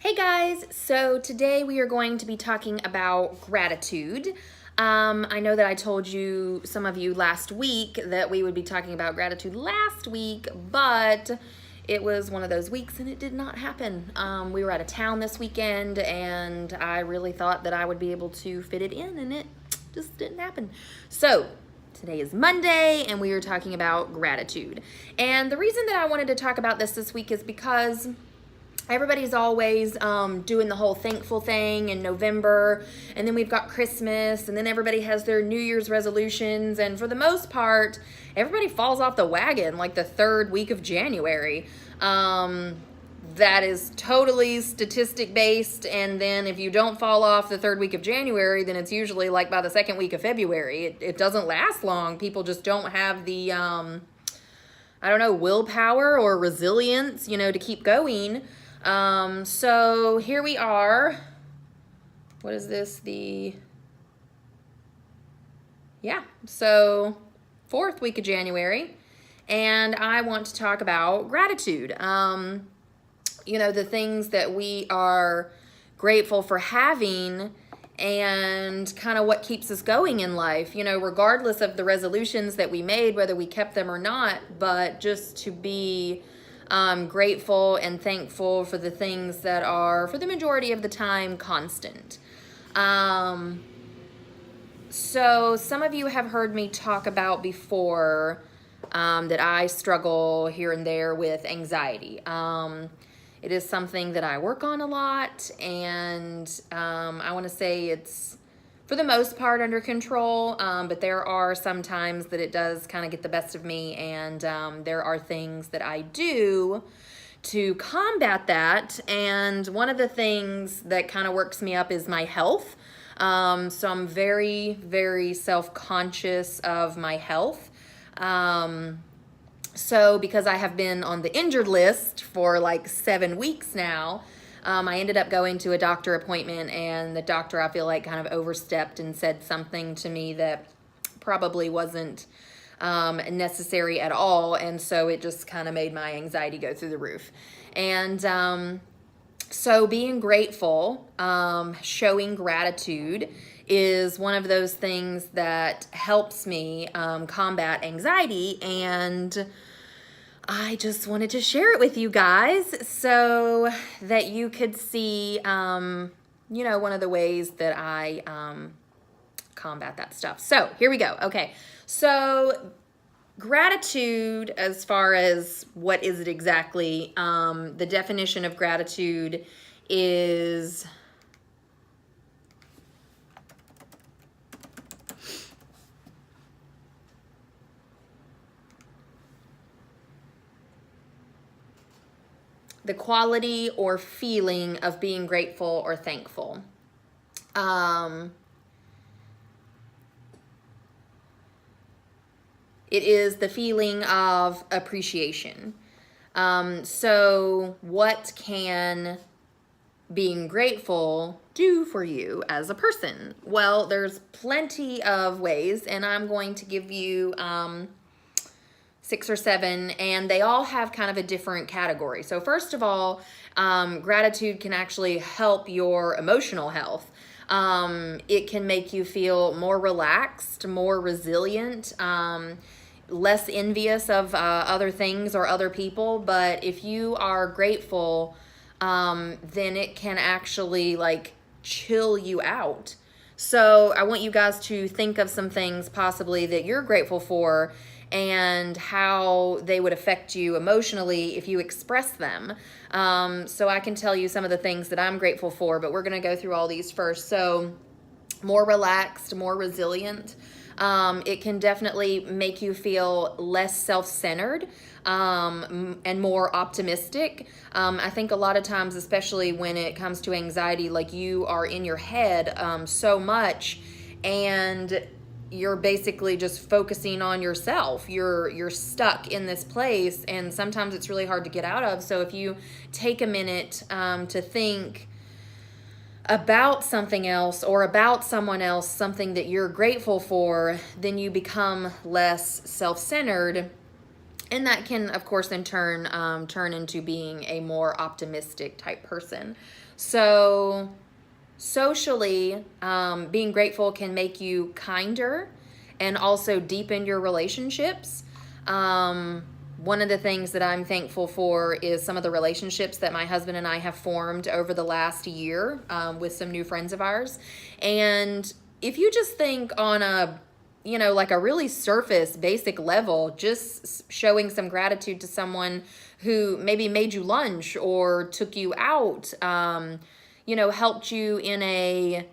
Hey guys, so today we are going to be talking about gratitude. I know that I told you, some of you last week, that we would be talking about gratitude last week, but it was one of those weeks and it did not happen. We were out of town this weekend and I really thought that I would be able to fit it in and it just didn't happen. So, today is Monday and we are talking about gratitude. And the reason that I wanted to talk about this week is because everybody's always doing the whole thankful thing in November, and then we've got Christmas, and then everybody has their New Year's resolutions, and for the most part, everybody falls off the wagon like the third week of January. That is totally statistic based, and then if you don't fall off the third week of January, then it's usually like by the second week of February. It doesn't last long. People just don't have the willpower or resilience, to keep going. So here we are. What is this? So fourth week of January. And I want to talk about gratitude. The things that we are grateful for having and kind of what keeps us going in life, regardless of the resolutions that we made, whether we kept them or not, but just to be grateful and thankful for the things that are, for the majority of the time, constant. So some of you have heard me talk about before that I struggle here and there with anxiety. It is something that I work on a lot, and I want to say it's, for the most part, under control, but there are some times that it does kind of get the best of me, and there are things that I do to combat that, and one of the things that kind of works me up is my health. So I'm very, very self-conscious of my health. So because I have been on the injured list for like 7 weeks now, I ended up going to a doctor appointment, and the doctor, I feel like, kind of overstepped and said something to me that probably wasn't necessary at all, and so it just kind of made my anxiety go through the roof. And so being grateful, showing gratitude is one of those things that helps me combat anxiety, and I just wanted to share it with you guys so that you could see, one of the ways that I combat that stuff. So here we go. Okay, so gratitude, as far as what is it exactly, the definition of gratitude is the quality or feeling of being grateful or thankful. It is the feeling of appreciation. So what can being grateful do for you as a person? Well, there's plenty of ways, and I'm going to give you 6 or 7, and they all have kind of a different category. So first of all, gratitude can actually help your emotional health. It can make you feel more relaxed, more resilient, less envious of other things or other people. But if you are grateful, then it can actually like chill you out. So I want you guys to think of some things possibly that you're grateful for and how they would affect you emotionally if you express them. So I can tell you some of the things that I'm grateful for, but we're going to go through all these first. So more relaxed, more resilient. It can definitely make you feel less self-centered and more optimistic. I think a lot of times, especially when it comes to anxiety, like you are in your head so much, and you're basically just focusing on yourself. You're stuck in this place, and sometimes it's really hard to get out of. So if you take a minute to think about something else or about someone else, something that you're grateful for, then you become less self-centered And that can, of course, in turn, turn into being a more optimistic type person. So socially, being grateful can make you kinder and also deepen your relationships. One of the things that I'm thankful for is some of the relationships that my husband and I have formed over the last year, with some new friends of ours. And if you just think on a, like a really surface basic level, just showing some gratitude to someone who maybe made you lunch or took you out, helped you in a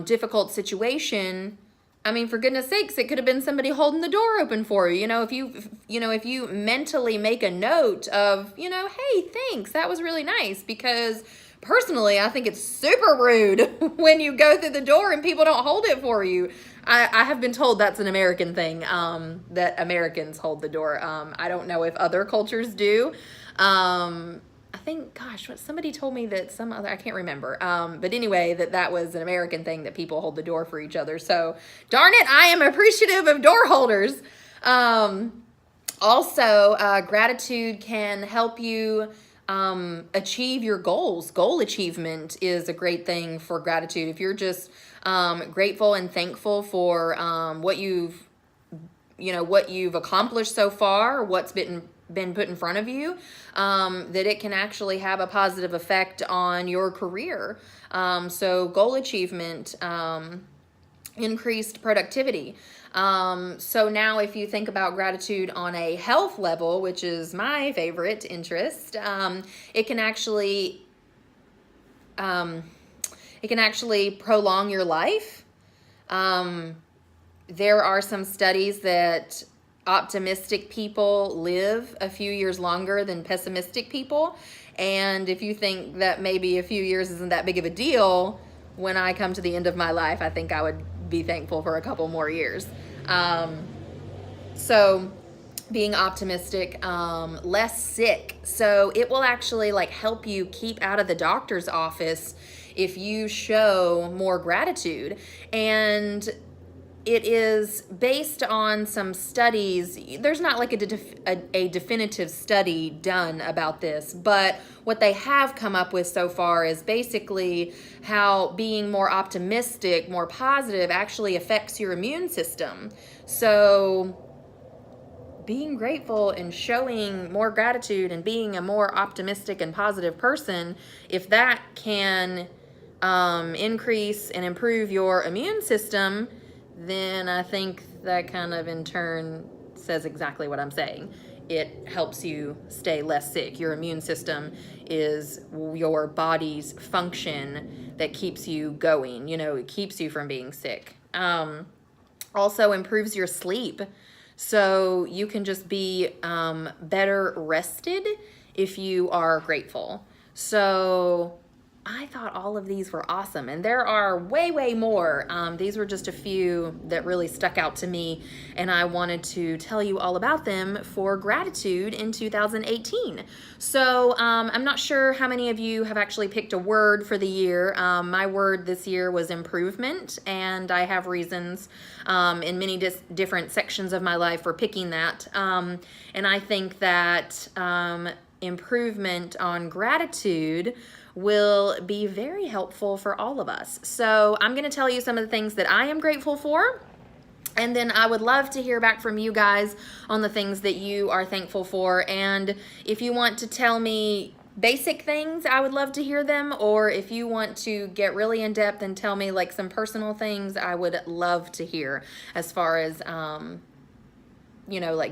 difficult situation. I mean, for goodness sakes, it could have been somebody holding the door open for you. If you mentally make a note of, hey, thanks, that was really nice. Because personally, I think it's super rude when you go through the door and people don't hold it for you. I have been told that's an American thing, that Americans hold the door. I don't know if other cultures do. I think, gosh, somebody told me that I can't remember. But anyway, that was an American thing, that people hold the door for each other. So darn it, I am appreciative of door holders. Also, gratitude can help you achieve your goals. Goal achievement is a great thing for gratitude. If you're just grateful and thankful for what you've accomplished so far, what's been put in front of you, that it can actually have a positive effect on your career. So goal achievement, increased productivity. So now if you think about gratitude on a health level, which is my favorite interest, it can actually prolong your life. There are some studies that optimistic people live a few years longer than pessimistic people. And if you think that maybe a few years isn't that big of a deal, when I come to the end of my life, I think I would be thankful for a couple more years. So being optimistic, less sick. So it will actually help you keep out of the doctor's office if you show more gratitude. And it is based on some studies. There's not a definitive study done about this, but what they have come up with so far is basically how being more optimistic, more positive, actually affects your immune system. So being grateful and showing more gratitude and being a more optimistic and positive person, if that can increase and improve your immune system, then I think that kind of in turn says exactly what I'm saying. It helps you stay less sick. Your immune system is your body's function that keeps you going. It keeps you from being sick. Also improves your sleep. So you can just be better rested if you are grateful. So I thought all of these were awesome, and there are way, way more. These were just a few that really stuck out to me, and I wanted to tell you all about them for gratitude in 2018. So I'm not sure how many of you have actually picked a word for the year. My word this year was improvement, and I have reasons in many different sections of my life for picking that. And I think that improvement on gratitude will be very helpful for all of us. So I'm going to tell you some of the things that I am grateful for. And then I would love to hear back from you guys on the things that you are thankful for. And if you want to tell me basic things, I would love to hear them. Or if you want to get really in depth and tell me some personal things, I would love to hear as far as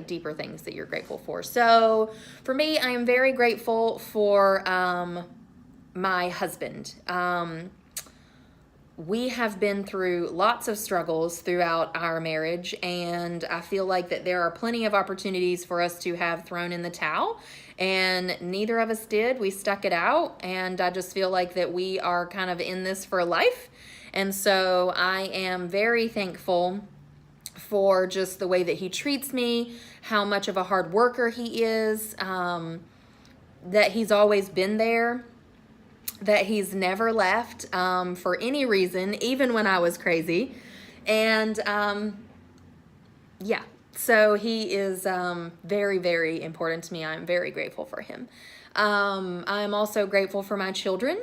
deeper things that you're grateful for. So for me, I am very grateful for my husband. We have been through lots of struggles throughout our marriage, and I feel like that there are plenty of opportunities for us to have thrown in the towel, and neither of us did. We stuck it out, and I just feel like that we are kind of in this for life. And so I am very thankful for just the way that he treats me, how much of a hard worker he is, that he's always been there, that he's never left for any reason, even when I was crazy. And yeah, So he is very, very important to me. I'm very grateful for him. I'm also grateful for my children.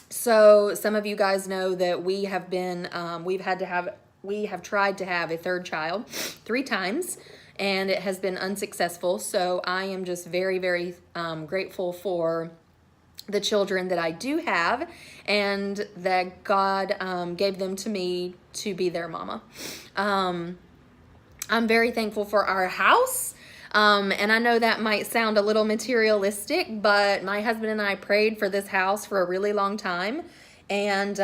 So some of you guys know that we have been, we have tried to have a third child 3 times, and it has been unsuccessful. So I am just very, very grateful for the children that I do have, and that God gave them to me to be their mama. I'm very thankful for our house. And I know that might sound a little materialistic, but my husband and I prayed for this house for a really long time. And,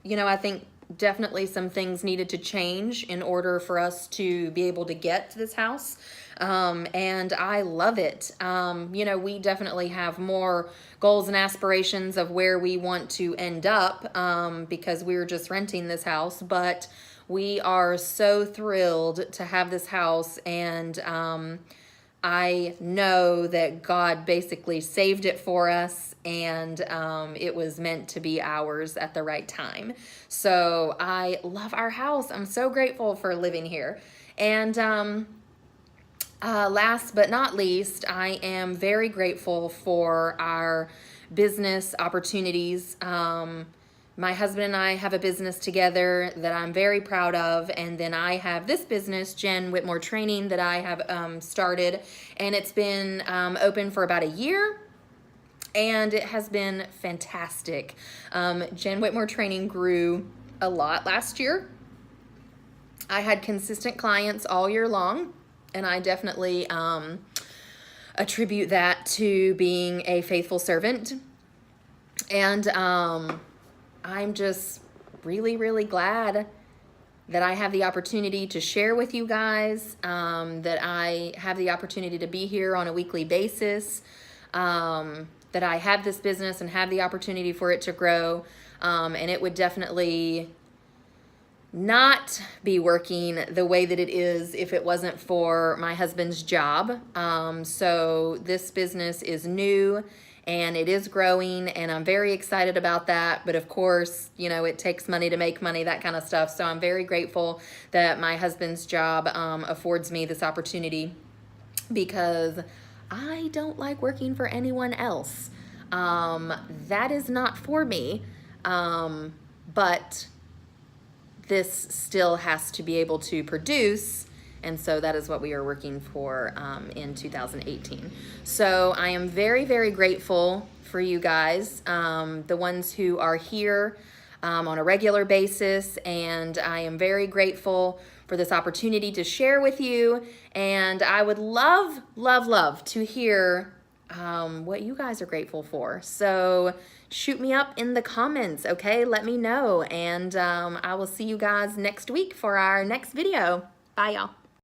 you know, I think definitely some things needed to change in order for us to be able to get to this house. And I love it. You know, we definitely have more goals and aspirations of where we want to end up, because we were just renting this house, but we are so thrilled to have this house, and I know that God basically saved it for us, and it was meant to be ours at the right time. So I love our house. I'm so grateful for living here. And last but not least, I am very grateful for our business opportunities. My husband and I have a business together that I'm very proud of, and then I have this business, Jen Whitmore Training, that I have started, and it's been open for about a year, and it has been fantastic. Jen Whitmore Training grew a lot last year. I had consistent clients all year long, and I definitely attribute that to being a faithful servant. And I'm just really, really glad that I have the opportunity to share with you guys, that I have the opportunity to be here on a weekly basis, that I have this business and have the opportunity for it to grow. And it would definitely not be working the way that it is if it wasn't for my husband's job. So this business is new, and it is growing, and I'm very excited about that. But of course, you know, it takes money to make money, that kind of stuff. So I'm very grateful that my husband's job affords me this opportunity, because I don't like working for anyone else. That is not for me. But this still has to be able to produce, and so that is what we are working for in 2018. So I am very, very grateful for you guys, the ones who are here on a regular basis, and I am very grateful for this opportunity to share with you, and I would love, love, love to hear what you guys are grateful for. So shoot me up in the comments, okay? Let me know, and I will see you guys next week for our next video. Bye, y'all.